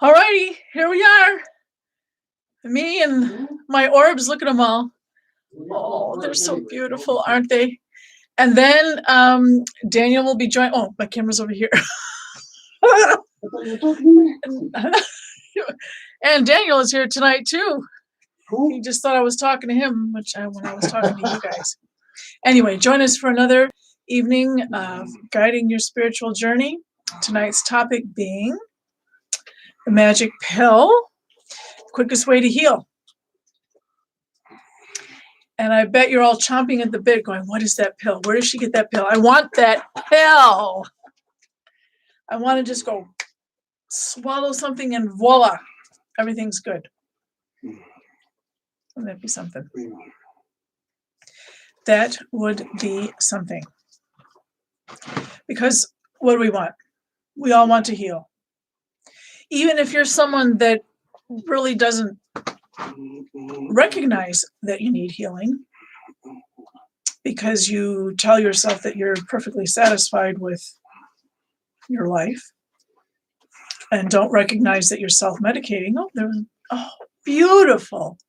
All righty, here we are. Me and my orbs, look at them all. Oh, they're so beautiful, aren't they? And then Daniel will be joining. Oh, my camera's over here. And Daniel is here tonight too. He just thought I was talking to him, when I was talking to you guys. Anyway, join us for another evening of Guiding Your Spiritual Journey. Tonight's topic being the magic pill, quickest way to heal. And I bet you're all chomping at the bit going, what is that pill? Where does she get that pill? I want that pill. I want to just go swallow something and voila, everything's good. Wouldn't that be something? That would be something. Because what do we want? We all want to heal. Even if you're someone that really doesn't recognize that you need healing, because you tell yourself that you're perfectly satisfied with your life and don't recognize that you're self-medicating. Beautiful.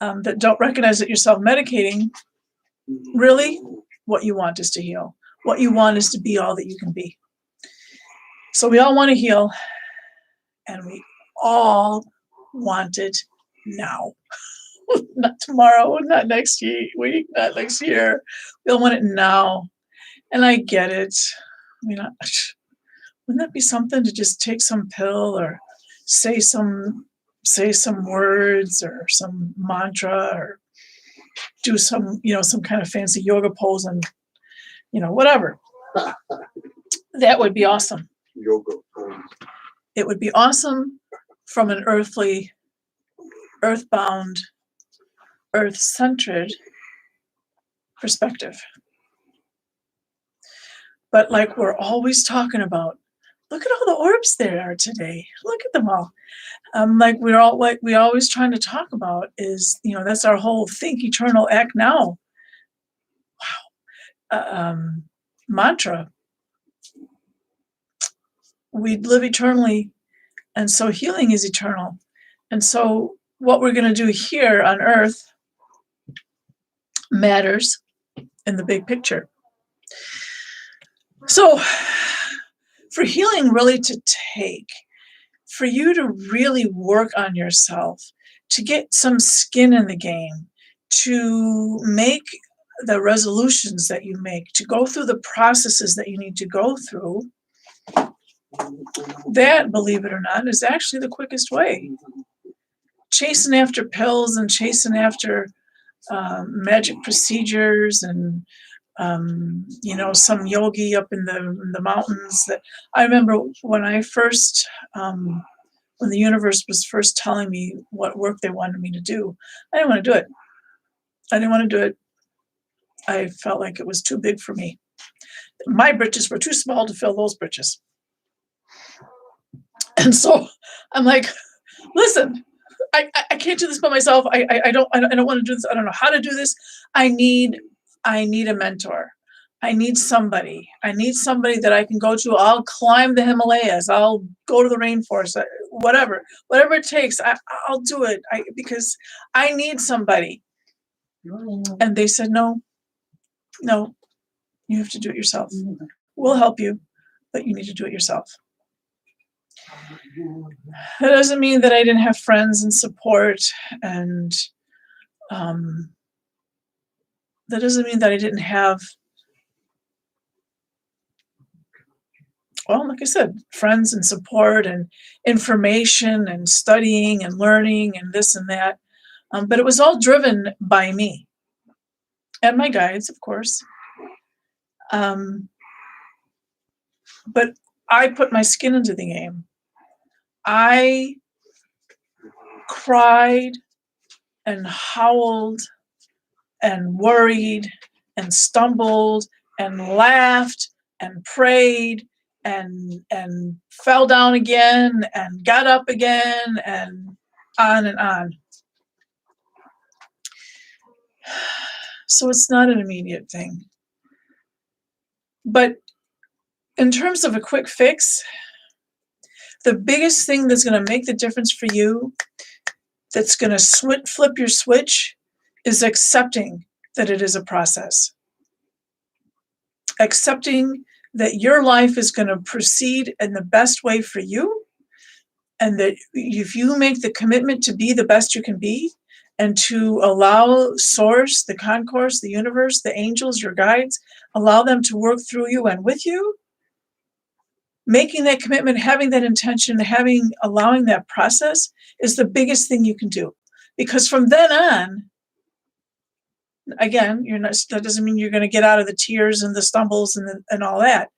That don't recognize that you're self-medicating. Really, what you want is to heal. What you want is to be all that you can be. So we all want to heal, and we all want it now. Not tomorrow, not next week, not next year. We all want it now. And I get it. I mean, wouldn't that be something to just take some pill or say some words or some mantra or do some kind of fancy yoga pose and, whatever. That would be awesome. Yoga pose. It would be awesome from an earthbound, earth-centered perspective. But like we're always talking about, look at all the orbs there are today. Look at them all. We always trying to talk about is, that's our whole think eternal, act now. Wow. Mantra. We live eternally, and so healing is eternal. And so what we're going to do here on Earth matters in the big picture. So for healing really to take, for you to really work on yourself, to get some skin in the game, to make the resolutions that you make, to go through the processes that you need to go through, that, believe it or not, is actually the quickest way. Chasing after pills and chasing after magic procedures and some yogi up in the mountains. That I remember when I first, when the universe was first telling me what work they wanted me to do, I didn't want to do it. I didn't want to do it. I felt like it was too big for me. My britches were too small to fill those britches. And so I'm like, listen, I can't do this by myself. I don't want to do this. I don't know how to do this. I need a mentor. I need somebody. I need somebody that I can go to. I'll climb the Himalayas. I'll go to the rainforest. Whatever it takes. I'll do it. Because I need somebody. And they said, no, you have to do it yourself. We'll help you, but you need to do it yourself. That doesn't mean that I didn't have friends and support, and that doesn't mean that I didn't have, well, like I said, friends and support and information and studying and learning and this and that. But it was all driven by me and my guides, of course. But I put my skin into the game. I cried and howled and worried and stumbled and laughed and prayed and fell down again and got up again and on and on. So it's not an immediate thing. But in terms of a quick fix, the biggest thing that's going to make the difference for you, that's going to flip your switch, is accepting that it is a process. Accepting that your life is going to proceed in the best way for you, and that if you make the commitment to be the best you can be, and to allow Source, the Concourse, the universe, the angels, your guides, allow them to work through you and with you, making that commitment, having that intention, allowing that process is the biggest thing you can do. Because from then on, again, that doesn't mean you're going to get out of the tears and the stumbles and all that.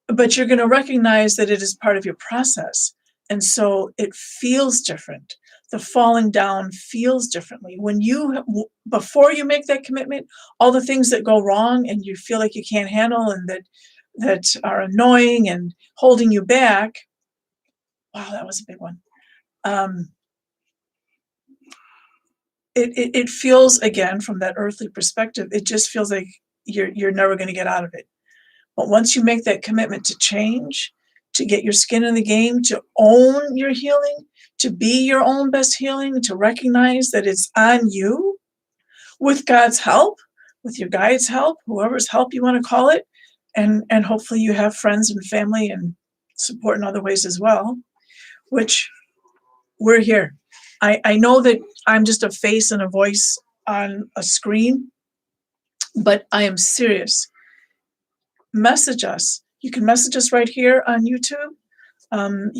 But you're going to recognize that it is part of your process. And so it feels different. The falling down feels differently. Before you make that commitment, all the things that go wrong and you feel like you can't handle and that are annoying and holding you back. Wow, that was a big one. It feels, again, from that earthly perspective, it just feels like you're never going to get out of it. But once you make that commitment to change, to get your skin in the game, to own your healing, to be your own best healing, to recognize that it's on you, with God's help, with your guides' help, whoever's help you want to call it, and hopefully you have friends and family and support in other ways as well, which we're here. I know that I'm just a face and a voice on a screen, but I am serious. Message us. You can message us right here on YouTube,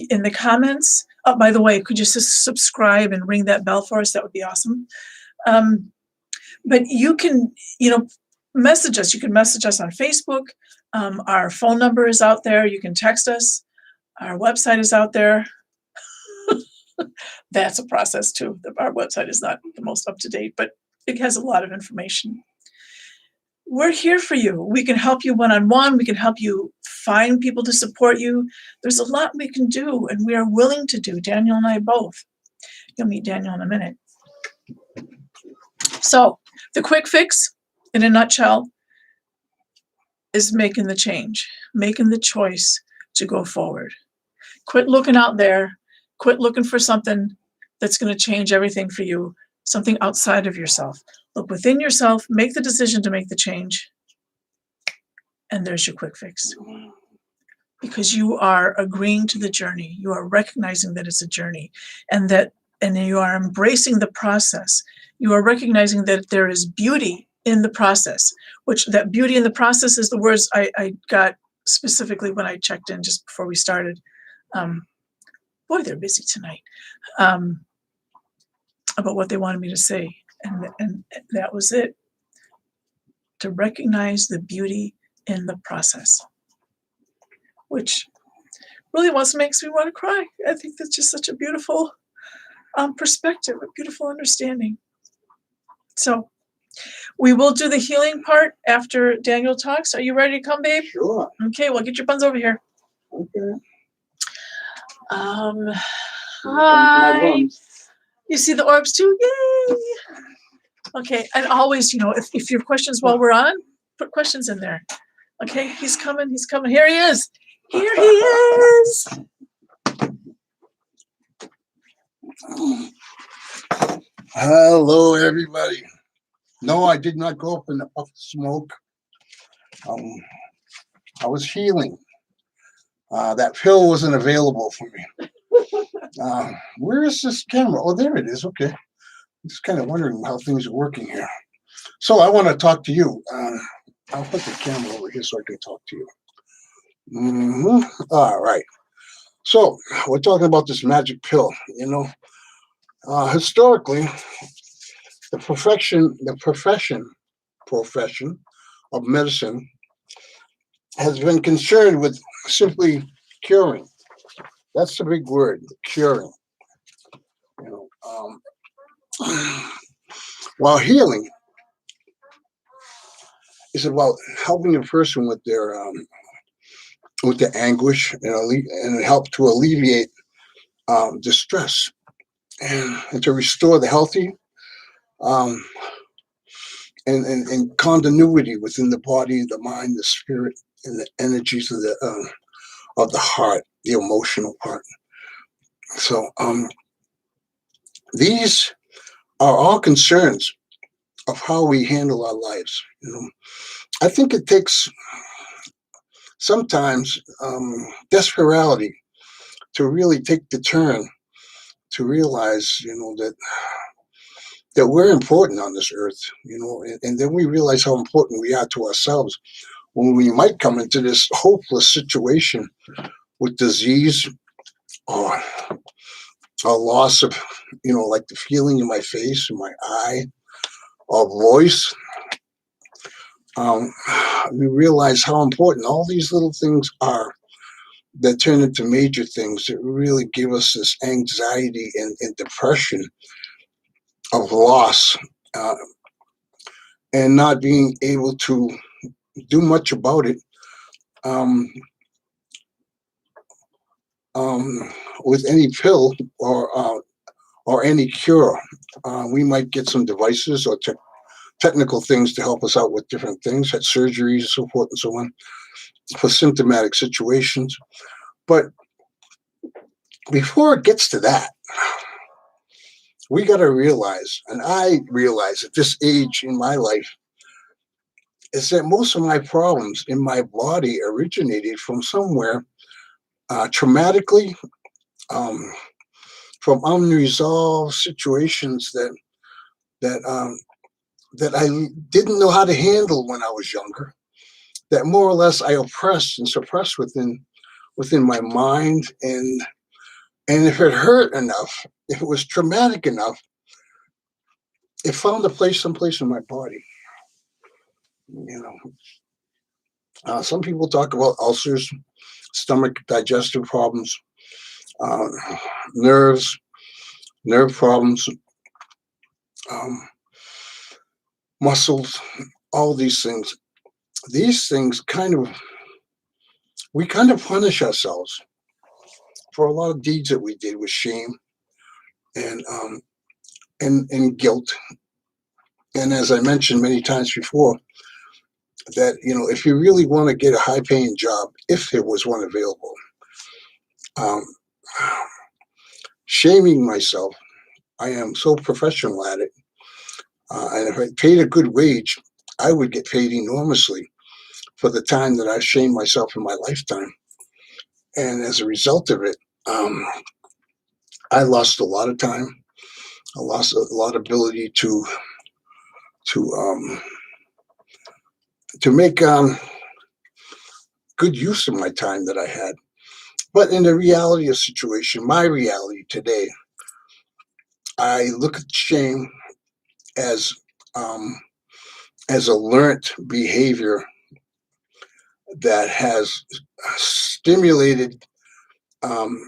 in the comments. Oh, by the way, could you just subscribe and ring that bell for us? That would be awesome. But you can, message us. You can message us on Facebook. Our phone number is out there. You can text us. Our website is out there. That's a process too. Our website is not the most up to date, but it has a lot of information. We're here for you. We can help you one-on-one. We can help you find people to support you. There's a lot we can do, and we are willing to do, Daniel and I both. You'll meet Daniel in a minute. So the quick fix, in a nutshell, is making the change, making the choice to go forward. Quit looking out there. Quit looking for something that's going to change everything for you, something outside of yourself. Look within yourself, make the decision to make the change, and there's your quick fix. Because you are agreeing to the journey. You are recognizing that it's a journey, and you are embracing the process. You are recognizing that there is beauty in the process, which that beauty in the process is the words I got specifically when I checked in just before we started. Boy, they're busy tonight, about what they wanted me to say. And that was it. To recognize the beauty in the process, which really makes me want to cry. I think that's just such a beautiful perspective, a beautiful understanding. So we will do the healing part after Daniel talks. Are you ready to come, babe? Sure. Okay, well, get your buns over here. Okay. Hi. You see the orbs too? Yay! Okay, and always, if you have questions while we're on, put questions in there. Okay, he's coming. Here he is. Here he is. Hello, everybody. No, I did not go up in a puff of smoke. I was healing. That pill wasn't available for me. Where is this camera? Oh, there it is. Okay. I'm just kind of wondering how things are working here. So I want to talk to you. I'll put the camera over here so I can talk to you. All right. So we're talking about this magic pill. Historically, the profession of medicine has been concerned with simply curing. That's the big word, curing. While healing is about helping a person with their anguish and help to alleviate distress and to restore the healthy and continuity within the body, the mind, the spirit, and the energies of the heart, the emotional part. So these are all concerns of how we handle our lives. I think it takes sometimes desperation to really take the turn to realize, that we're important on this earth, and then we realize how important we are to ourselves when we might come into this hopeless situation with disease or a loss of, like the feeling in my face, in my eye, or voice. We realize how important all these little things are that turn into major things that really give us this anxiety and depression of loss, uh, and not being able to do much about it um, with any pill or any cure. We might get some devices or technical things to help us out with different things, had surgeries, so forth and so on, for symptomatic situations. But before it gets to that, we got to realize, and I realize at this age in my life, is that most of my problems in my body originated from somewhere traumatically, um, from unresolved situations that that I didn't know how to handle when I was younger. That more or less I oppressed and suppressed within my mind, and if it hurt enough, if it was traumatic enough, it found a place someplace in my body. Some people talk about ulcers, stomach digestive problems, uh, nerves, nerve problems, um, muscles, all these things. These things we kind of punish ourselves for a lot of deeds that we did with shame and and guilt. And as I mentioned many times before, that if you really want to get a high-paying job, if there was one available, um, shaming myself, I am so professional at it. And if I paid a good wage, I would get paid enormously for the time that I shamed myself in my lifetime. And as a result of it, I lost a lot of time. I lost a lot of ability to um, to make good use of my time that I had. But in the reality of the situation, my reality today, I look at shame as um, as a learnt behavior that has stimulated um,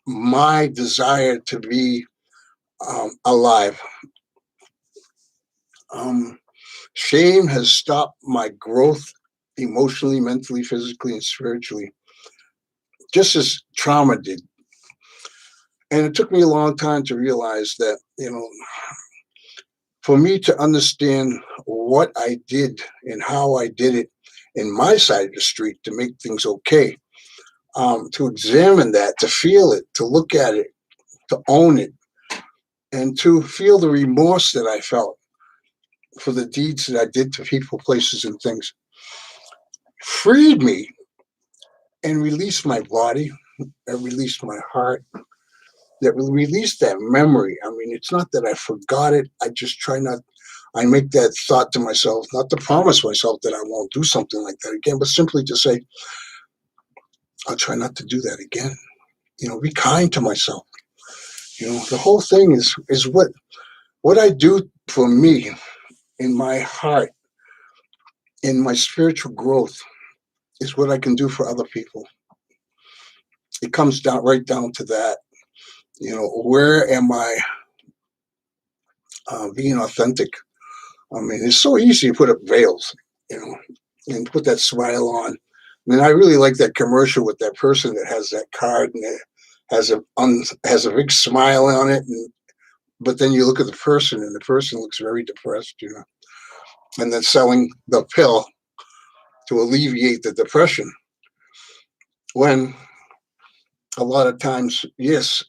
my desire to be alive. Um, Shame has stopped my growth emotionally, mentally, physically, and spiritually, just as trauma did. And it took me a long time to realize that, for me to understand what I did and how I did it in my side of the street to make things okay, to examine that, to feel it, to look at it, to own it, and to feel the remorse that I felt for the deeds that I did to people, places, and things, freed me and released my body, and released my heart, that released that memory. I mean, it's not that I forgot it. I just try not, I make that thought to myself, not to promise myself that I won't do something like that again, but simply to say, I'll try not to do that again. Be kind to myself. The whole thing is what I do for me in my heart, in my spiritual growth, is what I can do for other people. It comes right down to that. Where am I being authentic? I mean, it's so easy to put up veils, and put that smile on. I mean, I really like that commercial with that person that has that card and it has a big smile on it, but then you look at the person and the person looks very depressed. and then selling the pill to alleviate the depression. When a lot of times, yes,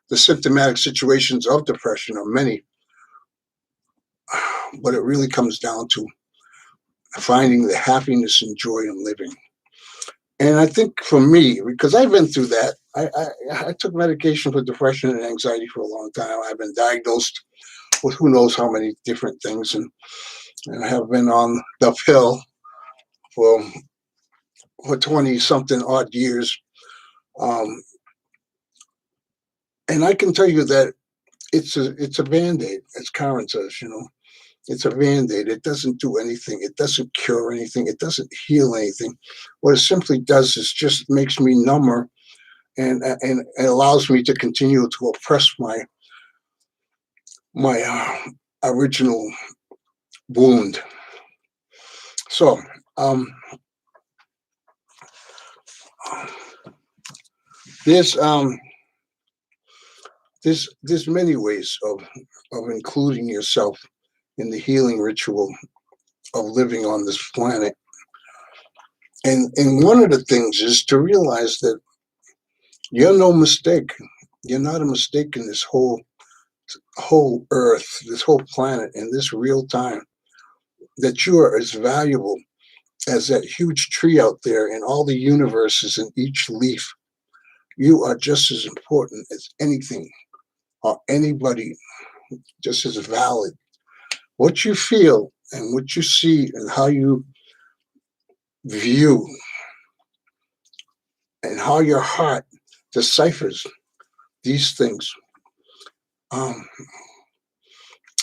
the symptomatic situations of depression are many, but it really comes down to finding the happiness and joy in living. And I think for me, because I've been through that, I took medication for depression and anxiety for a long time. I've been diagnosed with who knows how many different things, and I have been on the pill for 20 something odd years. Um, and I can tell you that it's a band-aid, as Karen says, it's a band-aid. It doesn't do anything. It doesn't cure anything. It doesn't heal anything. What it simply does is just makes me number, and it allows me to continue to oppress my original wound. So there's there's many ways of including yourself in the healing ritual of living on this planet. And one of the things is to realize that you're no mistake. You're not a mistake in this whole earth, this whole planet, in this real time. That you are as valuable as that huge tree out there and all the universes in each leaf. You are just as important as anything or anybody, just as valid. What you feel and what you see and how you view and how your heart deciphers these things um,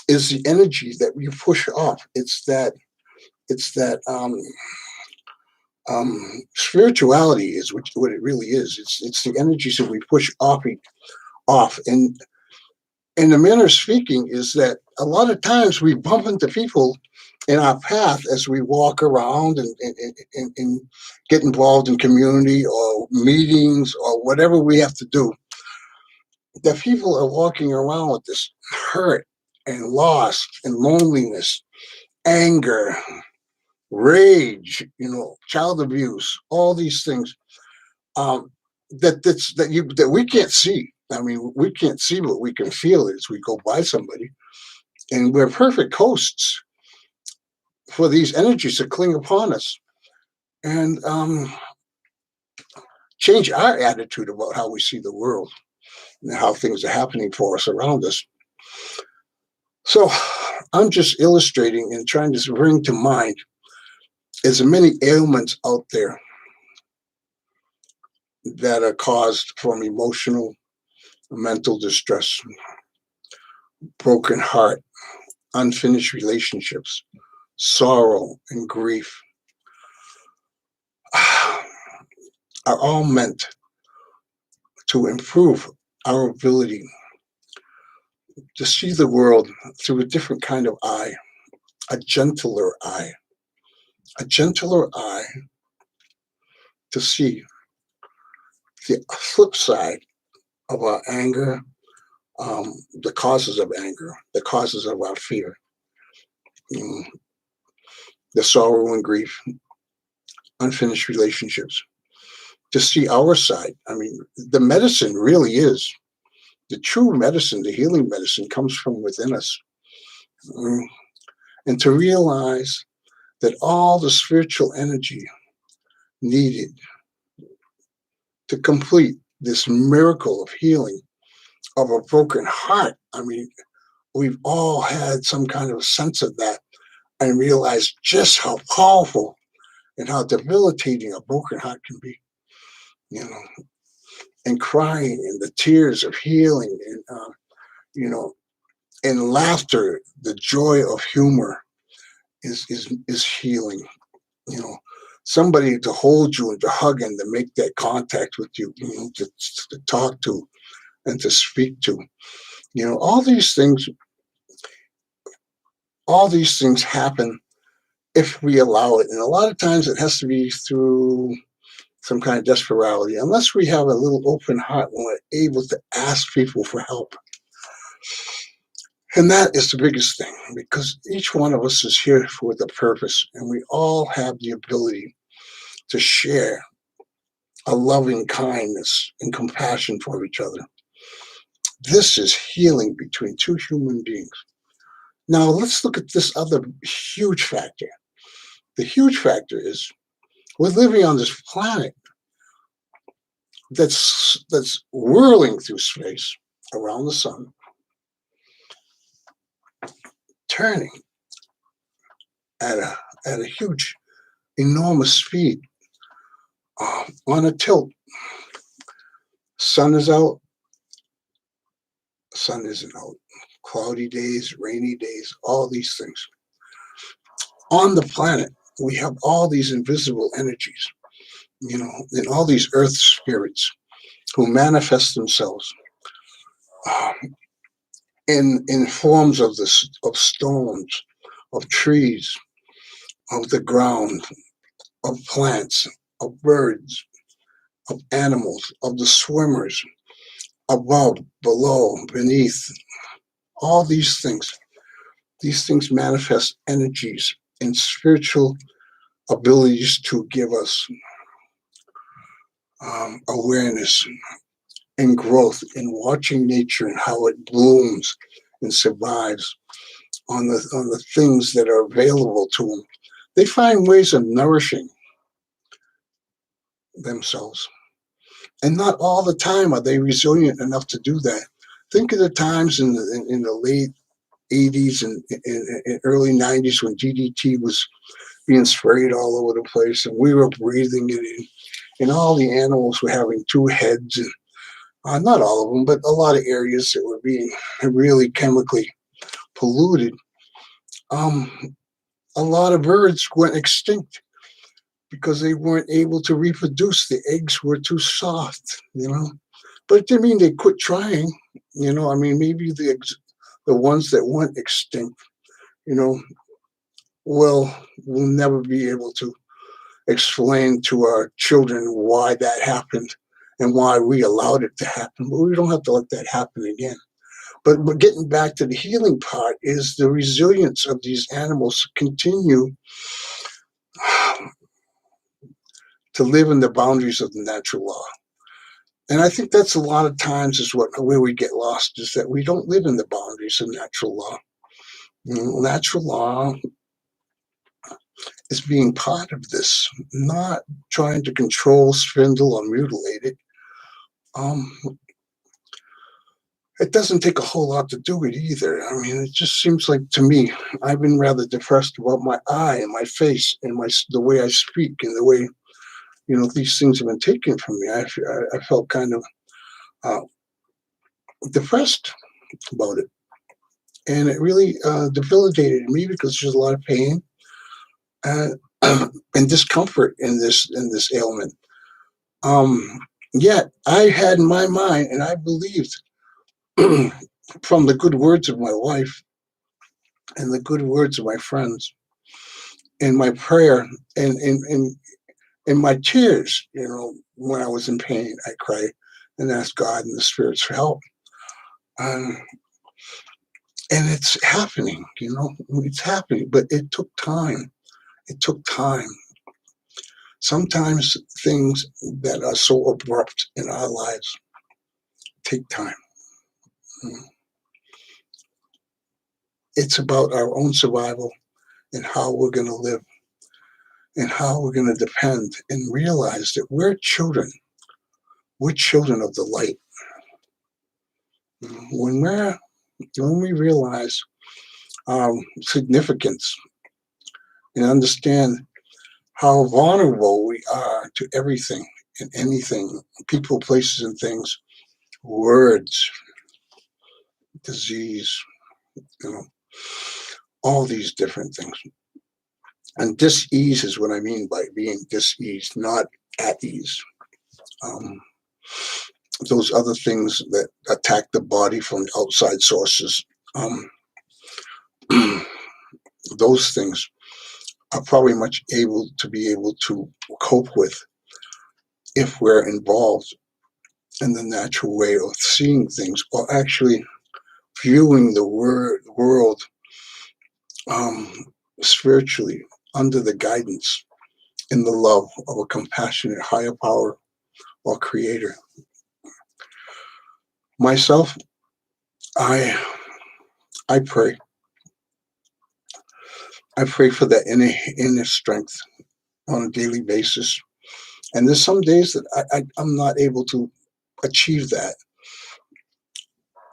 is the energy that you push off. It's that spirituality is what it really is. It's the energies that we push off. And the manner of speaking is that a lot of times we bump into people in our path as we walk around and get involved in community or meetings or whatever we have to do. That people are walking around with this hurt and loss and loneliness, anger, rage, child abuse, all these things um, that we can't see. I mean, we can't see, but we can feel it as we go by somebody, and we're perfect hosts for these energies to cling upon us and change our attitude about how we see the world and how things are happening for us around us. So I'm just illustrating and trying to bring to mind as many ailments out there that are caused from emotional, mental distress, broken heart, unfinished relationships, sorrow, and grief are all meant to improve our ability to see the world through a different kind of eye, a gentler eye, to see the flip side of our anger, the causes of anger, the causes of our fear, mm, the sorrow and grief, unfinished relationships, to see our side. I mean, the medicine really is the true medicine, the healing medicine comes from within us. Mm, And to realize that all the spiritual energy needed to complete this miracle of healing of a broken heart. I mean, we've all had some kind of sense of that and realized just how powerful and how debilitating a broken heart can be, you know, and crying and the tears of healing and, you know, and laughter, the joy of humor is healing, you know. Somebody to hold you and to hug and to make that contact with you, to talk to and to speak to, all these things happen if we allow it. And a lot of times it has to be through some kind of desperation, unless we have a little open heart when we're able to ask people for help. And that is the biggest thing, because each one of us is here for the purpose, and we all have the ability to share a loving kindness and compassion for each other. This is healing between two human beings. Now, let's look at this other huge factor. The huge factor is we're living on this planet that's whirling through space around the sun, turning at a huge, enormous speed on a tilt. Sun is out, sun isn't out. Cloudy days, rainy days, all these things. On the planet, we have all these invisible energies, and all these earth spirits who manifest themselves in forms of stones, of trees, of the ground, of plants, of birds, of animals, of the swimmers, above, below, beneath, all these things. These things manifest energies and spiritual abilities to give us awareness and growth in watching nature and how it blooms and survives on the things that are available to them. They find ways of nourishing themselves. And not all the time are they resilient enough to do that. Think of the times in the late 80s and early 90s when DDT was being sprayed all over the place, and we were breathing it in, and all the animals were having two heads, and not all of them, but a lot of areas that were being really chemically polluted. A lot of birds went extinct because they weren't able to reproduce. The eggs were too soft, But it didn't mean they quit trying, I mean, maybe the ones that went extinct, we'll never be able to explain to our children why that happened and why we allowed it to happen. But we don't have to let that happen again. But getting back to the healing part is the resilience of these animals continue to live in the boundaries of the natural law. And I think that's a lot of times is where we get lost, is that we don't live in the boundaries of natural law. Natural law is being part of this, not trying to control, swindle, or mutilate it. It doesn't take a whole lot to do it either. I mean, it just seems like to me, I've been rather depressed about my eye and my face and the way I speak and the way, these things have been taken from me. I felt kind of depressed about it. And it really debilitated me because there's a lot of pain and discomfort in this ailment. Yet I had in my mind, and I believed from the good words of my wife and the good words of my friends and my prayer and my tears, when I was in pain, I cried and asked God and the spirits for help. And it's happening, it's happening, but it took time. It took time. Sometimes things that are so abrupt in our lives take time. It's about our own survival and how we're going to live and how we're going to depend and realize that we're children. We're children of the light. When we realize our significance and understand how vulnerable we are to everything and anything, people, places, and things, words, disease, all these different things. And dis-ease is what I mean by being dis-ease, not at ease. Those other things that attack the body from outside sources, those things are probably much able to cope with if we're involved in the natural way of seeing things, or actually viewing the world spiritually under the guidance and the love of a compassionate higher power or creator. Myself, I pray. I pray for that inner strength on a daily basis. And there's some days that I'm not able to achieve that.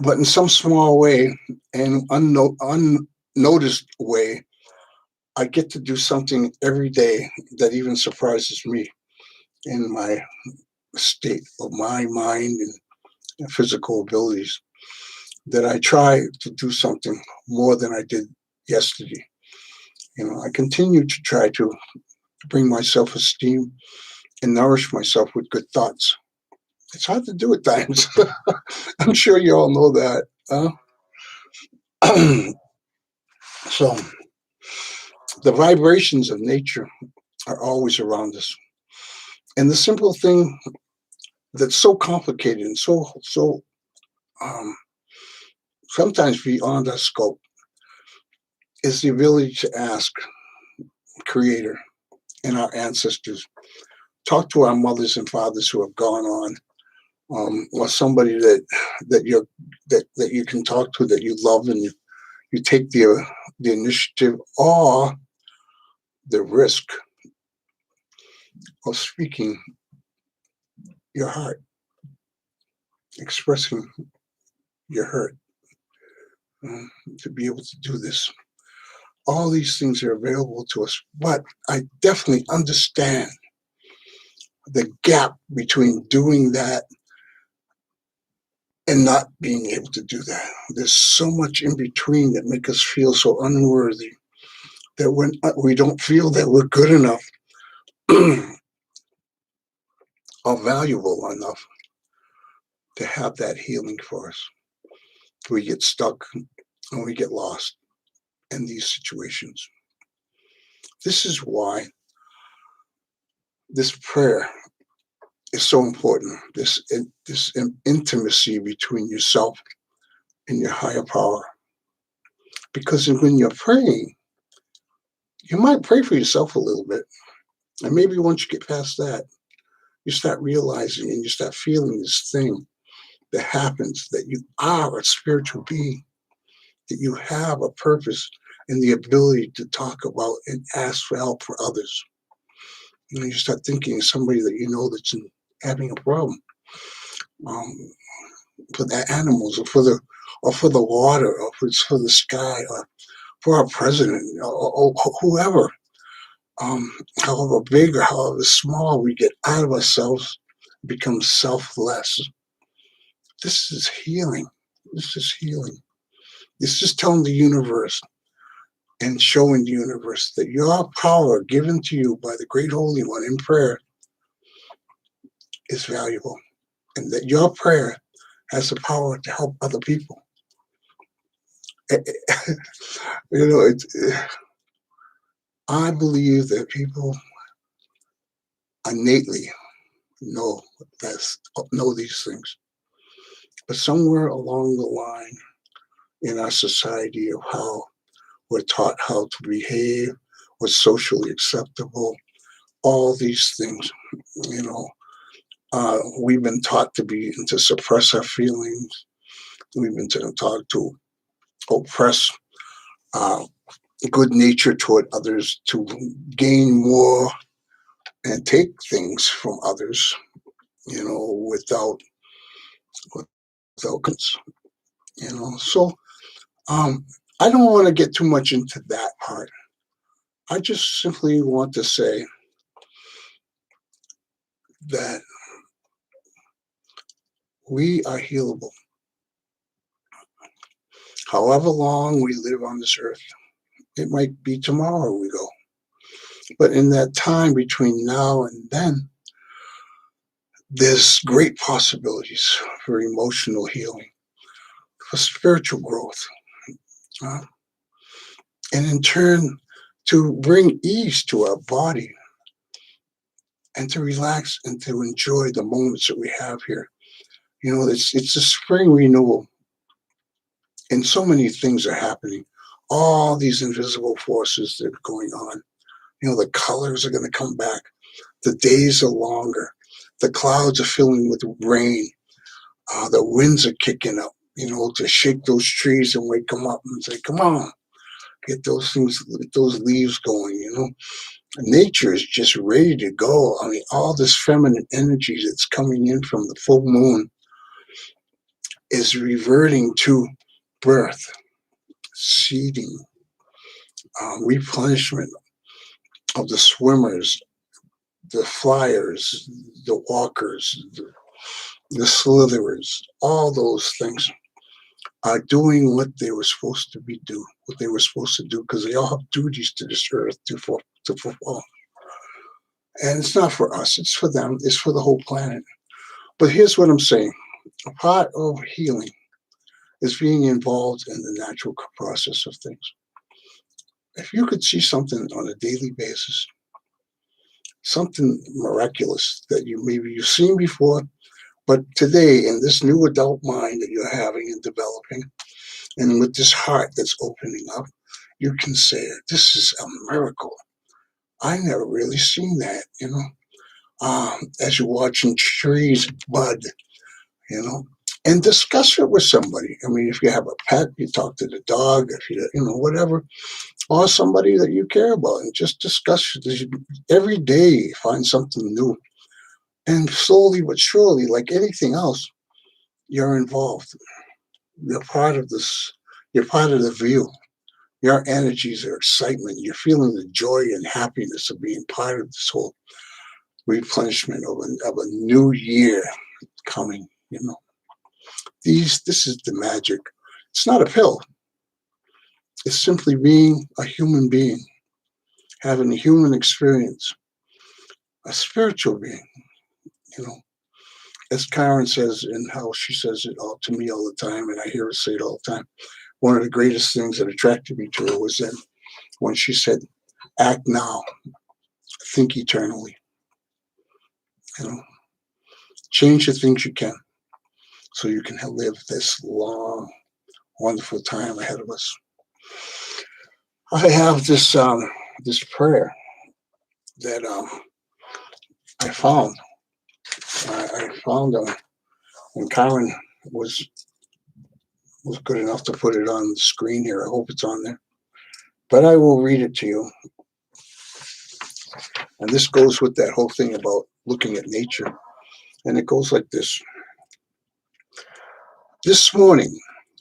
But in some small way and unnoticed way, I get to do something every day that even surprises me in my state of my mind and physical abilities. That I try to do something more than I did yesterday. I continue to try to bring my self-esteem and nourish myself with good thoughts. It's hard to do at times. I'm sure you all know that. So the vibrations of nature are always around us. And the simple thing that's so complicated and so um, sometimes beyond our scope is the ability to ask Creator and our ancestors, talk to our mothers and fathers who have gone on, or somebody that you can talk to that you love, and you take the initiative or the risk of speaking your heart, expressing your hurt, to be able to do this. All these things are available to us, but I definitely understand the gap between doing that and not being able to do that. There's so much in between that make us feel so unworthy that when we don't feel that we're good enough or valuable enough to have that healing for us. We get stuck and we get lost in these situations. This is why this prayer is so important. This intimacy between yourself and your higher power. Because when you're praying, you might pray for yourself a little bit. And maybe once you get past that, you start realizing and you start feeling this thing that happens, that you are a spiritual being, that you have a purpose and the ability to talk about and ask for help for others. You start thinking of somebody that you know that's having a problem, for the animals, or for the water, or for the sky, or for our president, or whoever. However big or however small we get out of ourselves, become selfless. This is healing. This is healing. This is telling the universe and showing the universe that your power given to you by the Great Holy One in prayer is valuable, and that your prayer has the power to help other people. I believe that people innately know these things, but somewhere along the line in our society of how we're taught how to behave, what's socially acceptable, all these things, we've been taught to suppress our feelings. We've been taught to oppress good nature toward others, to gain more and take things from others, without guns, So I don't want to get too much into that part. I just simply want to say that we are healable. However long we live on this earth, it might be tomorrow we go. But in that time between now and then, there's great possibilities for emotional healing, for spiritual growth, and in turn, to bring ease to our body and to relax and to enjoy the moments that we have here. It's a spring renewal. And so many things are happening. All these invisible forces that are going on. The colors are going to come back. The days are longer. The clouds are filling with rain. The winds are kicking up, to shake those trees and wake them up and say, come on, get those things, get those leaves going. Nature is just ready to go. I mean, all this feminine energy that's coming in from the full moon is reverting to birth, seeding, replenishment of the swimmers, the flyers, the walkers, the slitherers, all those things are doing what they were supposed to do, because they all have duties to this earth to fulfill. And it's not for us, it's for them, it's for the whole planet. But here's what I'm saying. A part of healing is being involved in the natural process of things. If you could see something on a daily basis, something miraculous that you've seen before, but today in this new adult mind that you're having and developing, and with this heart that's opening up, you can say, this is a miracle. I never really seen that, as you're watching trees bud, and discuss it with somebody. I mean, if you have a pet, you talk to the dog, if whatever, or somebody that you care about, and just discuss it. Every day, find something new. And slowly but surely, like anything else, you're involved. You're part of this. You're part of the view. Your energies are excitement. You're feeling the joy and happiness of being part of this whole replenishment of a new year coming. This is the magic. It's not a pill. It's simply being a human being, having a human experience, a spiritual being. As Karen says, and how she says it all to me all the time, and I hear her say it all the time. One of the greatest things that attracted me to her was then when she said, "Act now, think eternally." Change the things you can, so you can live this long, wonderful time ahead of us. I have this prayer that I found. I found when Karen was good enough to put it on the screen here. I hope it's on there. But I will read it to you. And this goes with that whole thing about looking at nature. And it goes like this. This morning,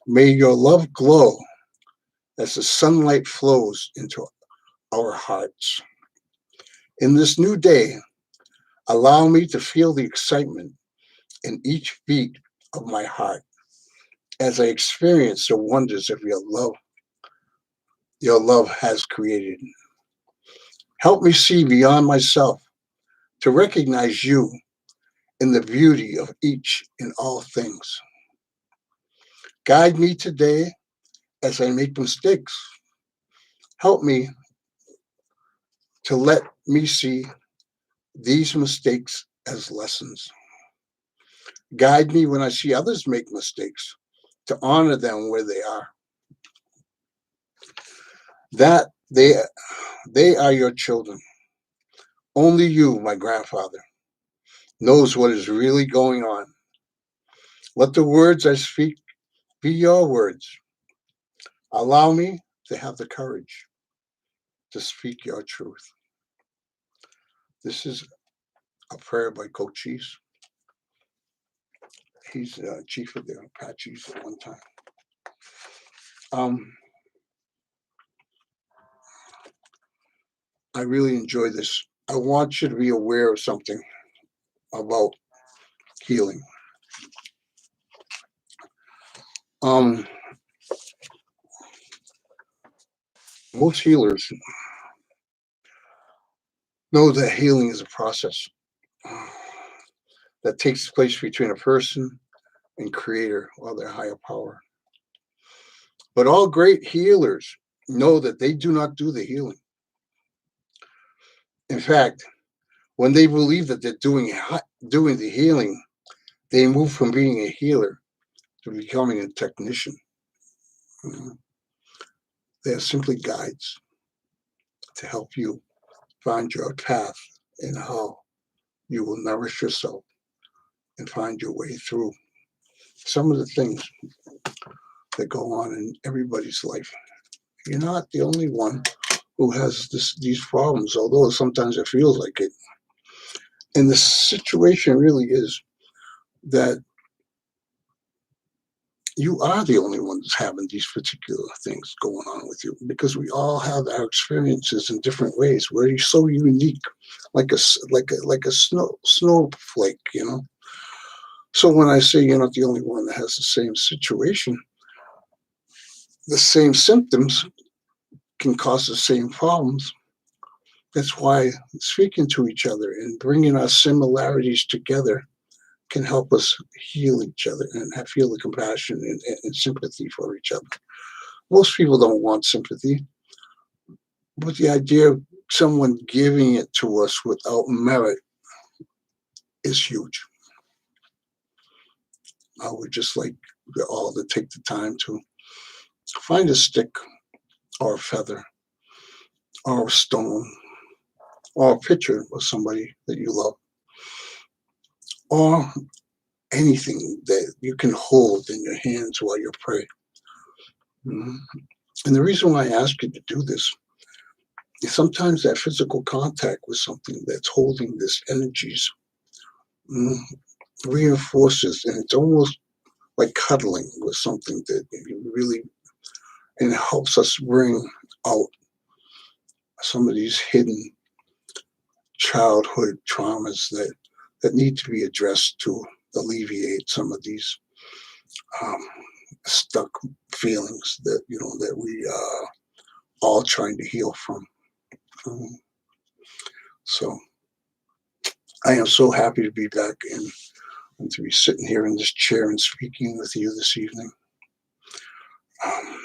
may your love glow as the sunlight flows into our hearts. In this new day, allow me to feel the excitement in each beat of my heart as I experience the wonders of your love has created. Help me see beyond myself to recognize you in the beauty of each and all things. Guide me today as I make mistakes. Help me to let me see these mistakes as lessons. Guide me when I see others make mistakes to honor them where they are. That they are your children. Only you, my grandfather, knows what is really going on. Let the words I speak be your words. Allow me to have the courage to speak your truth. This is a prayer by Coach Cheese. He's chief of the Apaches at one time. I really enjoy this. I want you to be aware of something about healing. Most healers know that healing is a process that takes place between a person and creator or their higher power. But all great healers know that they do not do the healing. In fact, when they believe that they're doing the healing, they move from being a healer to becoming a technician. Mhm. They are simply guides to help you find your path and how you will nourish yourself and find your way through some of the things that go on in everybody's life. You're not the only one who has these problems, although sometimes it feels like it. And the situation really is that you are the only one that's having these particular things going on with you, because we all have our experiences in different ways. We're so unique, like a snowflake, you know. So when I say you're not the only one that has the same situation, the same symptoms can cause the same problems. That's why speaking to each other and bringing our similarities together can help us heal each other and feel the compassion and sympathy for each other. Most people don't want sympathy, but the idea of someone giving it to us without merit is huge. I would just like all to take the time to find a stick or a feather or a stone or a picture of somebody that you love, or anything that you can hold in your hands while you pray. Mhm. And the reason why I ask you to do this is sometimes that physical contact with something that's holding this energies mm, reinforces, and it's almost like cuddling with something that really, and it helps us bring out some of these hidden childhood traumas that need to be addressed to alleviate some of these um, stuck feelings that that we all trying to heal from. Um, so I am so happy to be back and to be sitting here in this chair and speaking with you this evening. Um,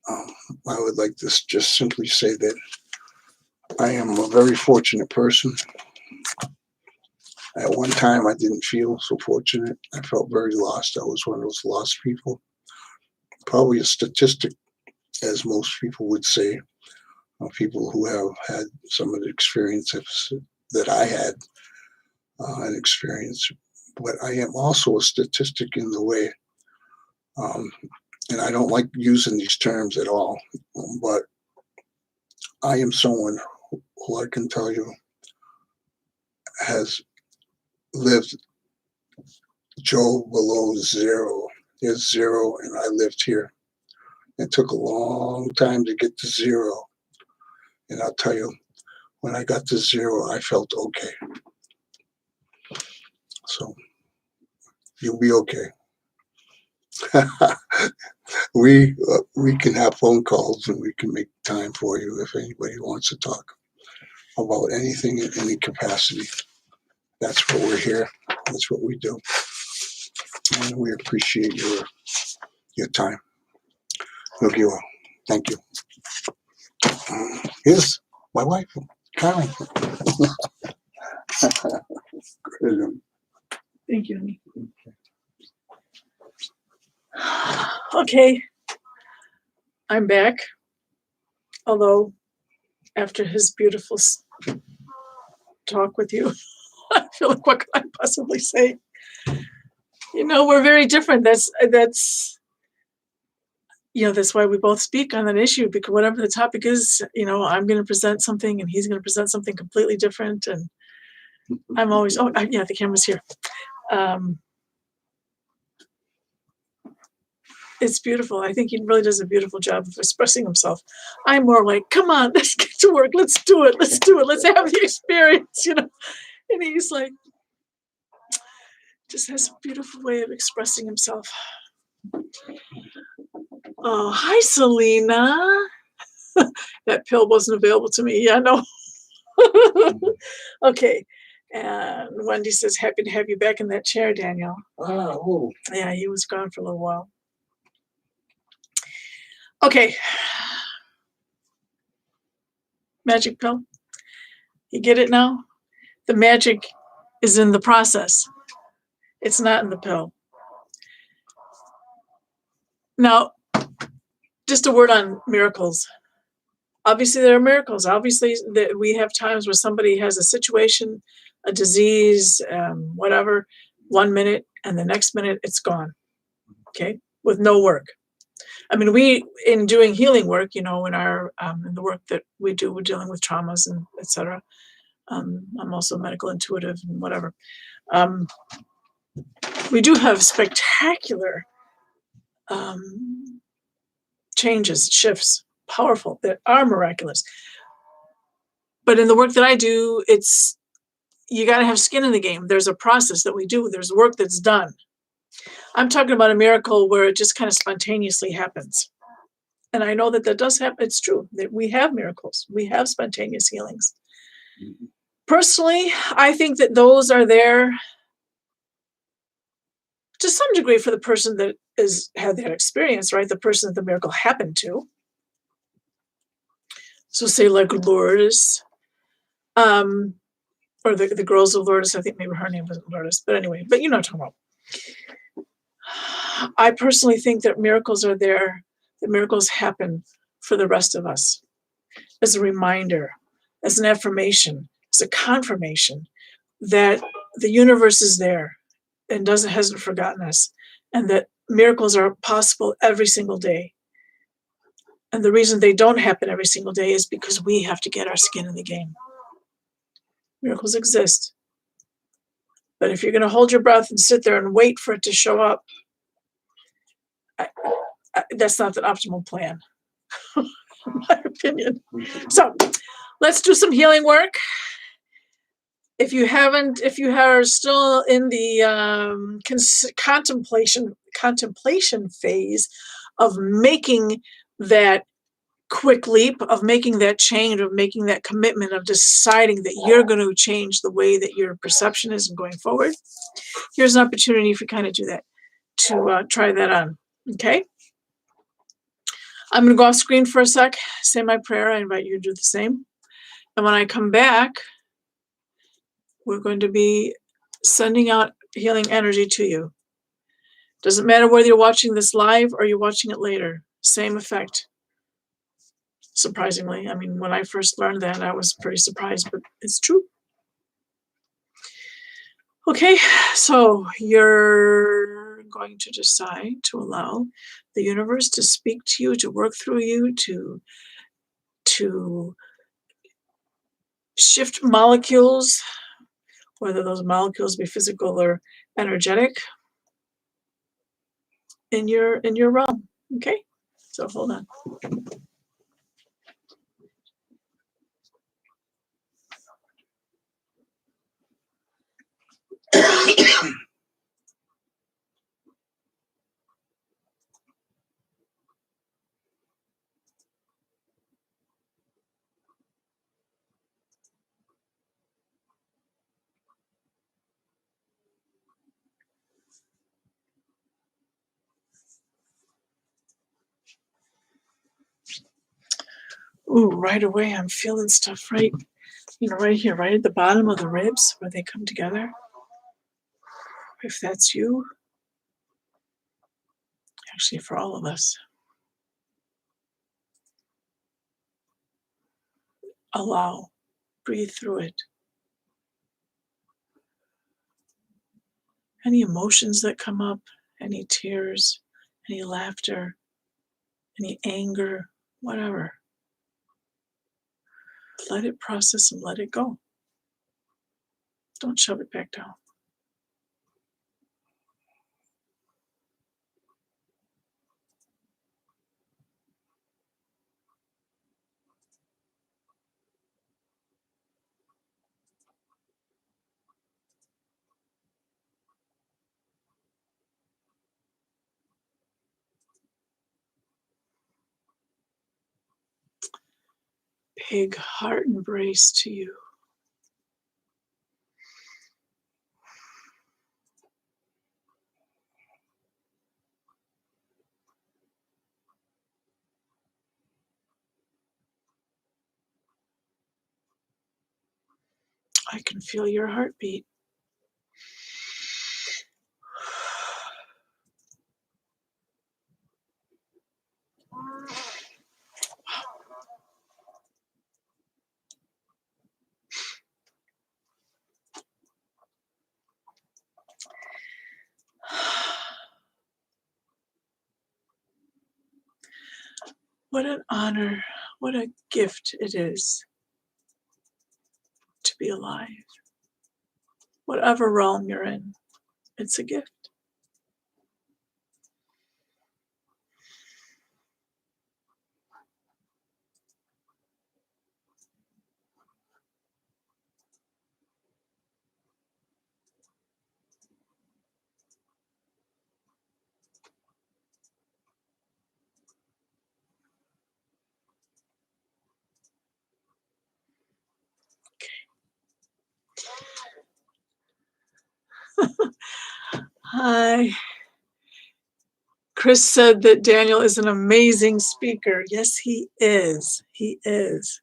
um, I would like to just simply say that I am a very fortunate person. At one time, I didn't feel so fortunate. I felt very lost. I was one of those lost people. Probably a statistic, as most people would say, people who have had some of the experiences that I had and experience. But I am also a statistic in the way, um, and I don't like using these terms at all, but I am someone who I can tell you has lived Joe below zero. There's zero, and I lived here. It took a long time to get to zero. And I'll tell you, when I got to zero, I felt okay. So you'll be okay. we can have phone calls and we can make time for you if anybody wants to talk about anything in any capacity. That's what we're here. That's what we do. And we appreciate your time. Noguera, thank you. Here's my wife, Karen. Thank you, honey. Okay, I'm back. Although, after his beautiful talk with you, I feel like, what could I possibly say? We're very different. That's that's why we both speak on an issue, because whatever the topic is, I'm going to present something and he's going to present something completely different. And I'm always, yeah, the camera's here. It's beautiful. I think he really does a beautiful job of expressing himself. I'm more like, come on, let's get to work. Let's do it. Let's do it. Let's have the experience, And he's like, just has a beautiful way of expressing himself. Oh, hi, Selena. That pill wasn't available to me. Yeah, no. Okay. And Wendy says, happy to have you back in that chair, Daniel. Oh. Yeah, he was gone for a little while. Okay. Magic pill. You get it now? The magic is in the process. It's not in the pill. Now, just a word on miracles. Obviously, there are miracles. Obviously, we have times where somebody has a situation, a disease, whatever, 1 minute, and the next minute it's gone, okay, with no work. I mean, we, in doing healing work, in the work that we do, we're dealing with traumas and et cetera. I'm also medical intuitive and whatever. We do have spectacular changes, shifts, powerful, that are miraculous. But in the work that I do, you got to have skin in the game. There's a process that we do. There's work that's done. I'm talking about a miracle where it just kind of spontaneously happens. And I know that does happen. It's true that we have miracles. We have spontaneous healings. Personally, I think that those are there to some degree for the person that had that experience, right? The person that the miracle happened to. So say like Lourdes, or the girls of Lourdes. I think maybe her name wasn't Lourdes, but anyway, but you know what I'm talking about. I personally think that miracles are there, that miracles happen for the rest of us as a reminder, as an affirmation, as a confirmation that the universe is there and hasn't forgotten us, and that miracles are possible every single day. And the reason they don't happen every single day is because we have to get our skin in the game. Miracles exist. But if you're going to hold your breath and sit there and wait for it to show up, that's not the optimal plan, in my opinion. So let's do some healing work. If you are still in the contemplation phase of making that quick leap, of making that change, of making that commitment, of deciding that you're going to change the way that your perception is and going forward, here's an opportunity if you kind of do that, to try that on. Okay? I'm going to go off screen for a sec, say my prayer. I invite you to do the same. And when I come back, we're going to be sending out healing energy to you. Doesn't matter whether you're watching this live or you're watching it later. Same effect. Surprisingly. I mean, when I first learned that, I was pretty surprised, but it's true. Okay, so you're going to decide to allow the universe to speak to you, to work through you, to shift molecules, whether those molecules be physical or energetic, in your realm. Okay, so hold on. Ooh, right away I'm feeling stuff right here, right at the bottom of the ribs where they come together. If that's you, actually for all of us, allow, breathe through it. Any emotions that come up, any tears, any laughter, any anger, whatever. Let it process and let it go. Don't shove it back down. Big heart embrace to you. I can feel your heartbeat. What an honor, what a gift it is to be alive. Whatever realm you're in, it's a gift. Hi. Chris said that Daniel is an amazing speaker. Yes, he is. He is.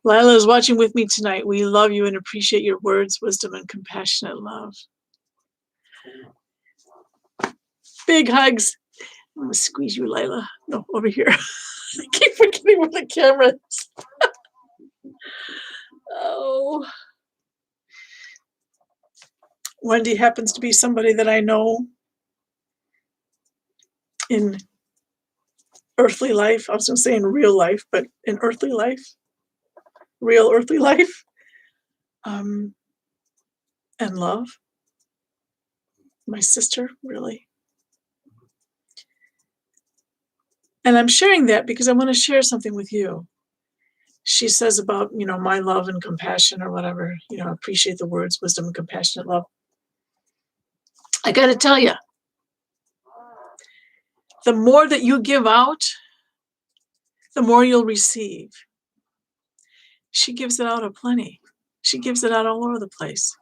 Lila is watching with me tonight. We love you and appreciate your words, wisdom, and compassionate love. Big hugs. I'm going to squeeze you, Lila. No, over here. I keep forgetting where the camera is. Oh. Wendy happens to be somebody that I know in earthly life. I was going to say in real life, but in earthly life. Real earthly life. And love. My sister, really. And I'm sharing that because I want to share something with you. She says about, my love and compassion or whatever, appreciate the words, wisdom and compassionate love. I got to tell you, the more that you give out, the more you'll receive. She gives it out aplenty. She gives it out all over the place,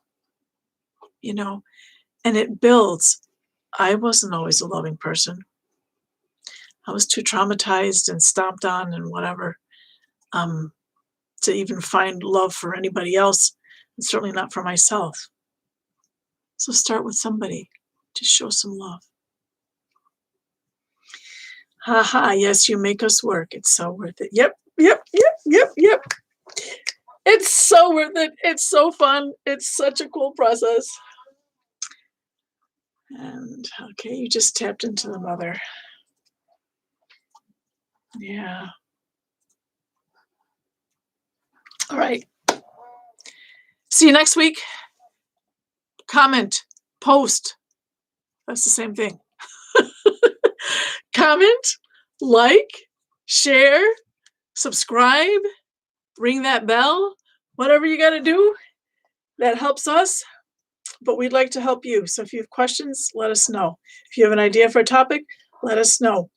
and it builds. I wasn't always a loving person. I was too traumatized and stomped on and whatever to even find love for anybody else, and certainly not for myself. So start with somebody. Just show some love. Haha, yes, you make us work. It's so worth it. Yep. It's so worth it. It's so fun. It's such a cool process. And okay, you just tapped into the mother. Yeah. All right. See you next week. Comment, post. That's the same thing. Comment, like, share, subscribe, ring that bell, whatever you got to do. That helps us, but we'd like to help you. So if you have questions, let us know. If you have an idea for a topic, let us know.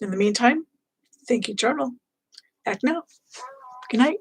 In the meantime, thank you, Journal. Act now. Good night.